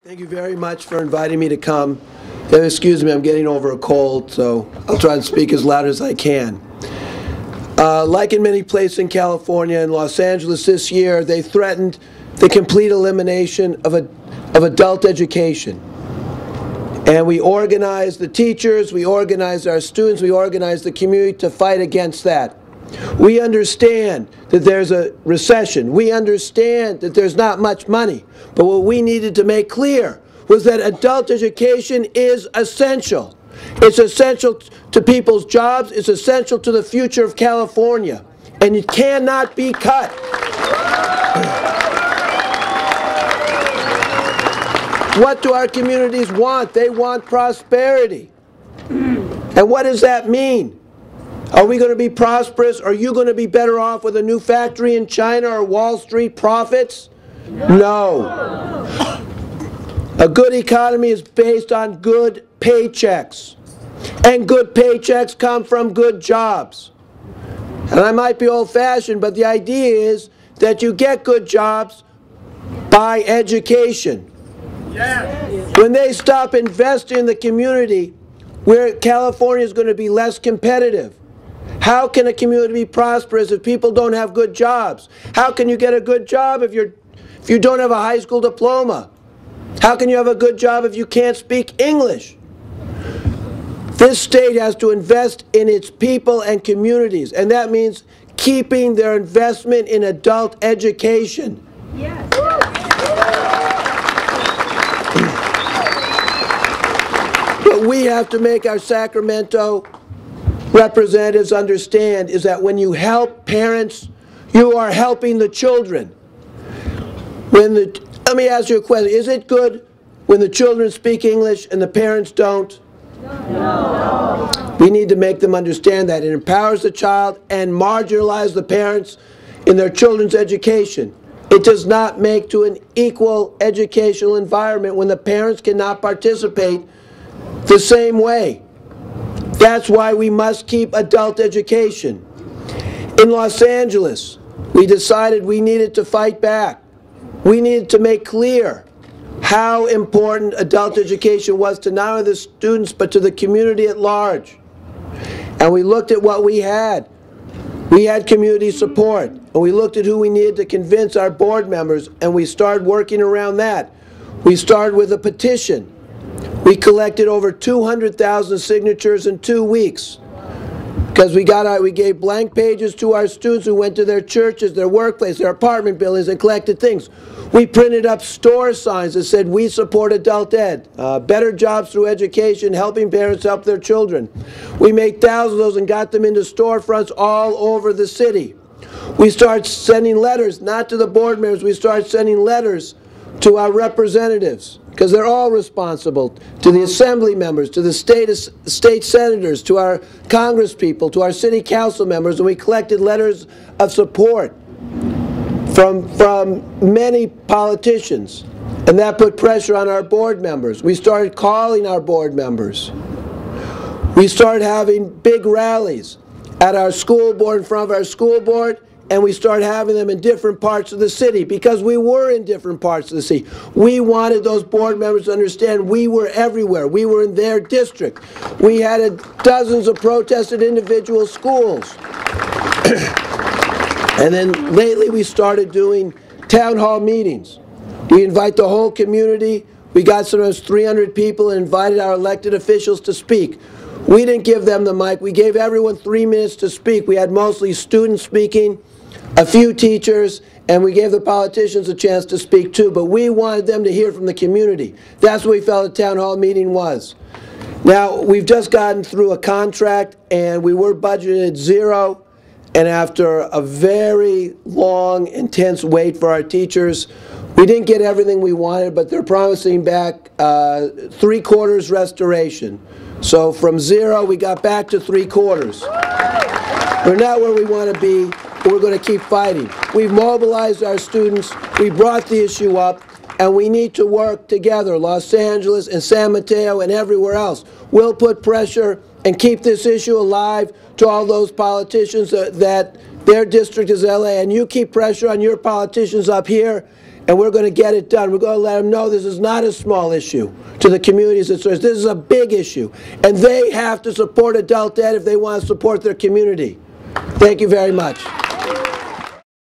Thank you very much for inviting me to come. Excuse me, I'm getting over a cold, so I'll try and speak as loud as I can. Like in many places in California and Los Angeles this year, they threatened the complete elimination of adult education. And we organized the teachers, we organized our students, we organized the community to fight against that. We understand that there's a recession. We understand that there's not much money. But what we needed to make clear was that adult education is essential. It's essential to people's jobs. It's essential to the future of California. And it cannot be cut. What do our communities want? They want prosperity. And what does that mean? Are we going to be prosperous? Are you going to be better off with a new factory in China or Wall Street profits? No. A good economy is based on good paychecks. And good paychecks come from good jobs. And I might be old-fashioned, but the idea is that you get good jobs by education. When they stop investing in the community, where California is going to be less competitive. How can a community be prosperous if people don't have good jobs? How can you get a good job if you don't have a high school diploma? How can you have a good job if you can't speak English? This state has to invest in its people and communities, and that means keeping their investment in adult education. Yes. What we have to make our Sacramento representatives understand is that when you help parents, you are helping the children. Let me ask you a question. Is it good when the children speak English and the parents don't? No. We need to make them understand that. It empowers the child and marginalizes the parents in their children's education. It does not make to an equal educational environment when the parents cannot participate the same way. That's why we must keep adult education. In Los Angeles, we decided we needed to fight back. We needed to make clear how important adult education was to not only the students but to the community at large. And we looked at what we had. We had community support, and we looked at who we needed to convince our board members, and we started working around that. We started with a petition. We collected over 200,000 signatures in 2 weeks because we gave blank pages to our students who went to their churches, their workplace, their apartment buildings and collected things. We printed up store signs that said, "We support adult ed, better jobs through education, helping parents help their children." We made thousands of those and got them into storefronts all over the city. We started sending letters, not to the board members, we started sending letters to our representatives, because they're all responsible, to the assembly members, to the state senators, to our congresspeople, to our city council members, and we collected letters of support from many politicians, and that put pressure on our board members. We started calling our board members. We started having big rallies at our school board, in front of our school board, and we started having them in different parts of the city because we were in different parts of the city. We wanted those board members to understand we were everywhere. We were in their district. We had dozens of protests at individual schools. And then lately we started doing town hall meetings. We invite the whole community. We got sometimes 300 people and invited our elected officials to speak. We didn't give them the mic. We gave everyone 3 minutes to speak. We had mostly students speaking, a few teachers, and we gave the politicians a chance to speak too, but we wanted them to hear from the community. That's what we felt a town hall meeting was. Now, we've just gotten through a contract, and we were budgeted $0, and after a very long, intense wait for our teachers, we didn't get everything we wanted, but they're promising back 3/4 restoration. So from $0, we got back to 3/4. We're not where we want to be, but we're going to keep fighting. We've mobilized our students, we brought the issue up, and we need to work together, Los Angeles and San Mateo and everywhere else. We'll put pressure and keep this issue alive to all those politicians that Their district is LA, and you keep pressure on your politicians up here, and we're going to get it done. We're going to let them know this is not a small issue to the communities that serve. This is a big issue, and they have to support adult ed if they want to support their community. Thank you very much.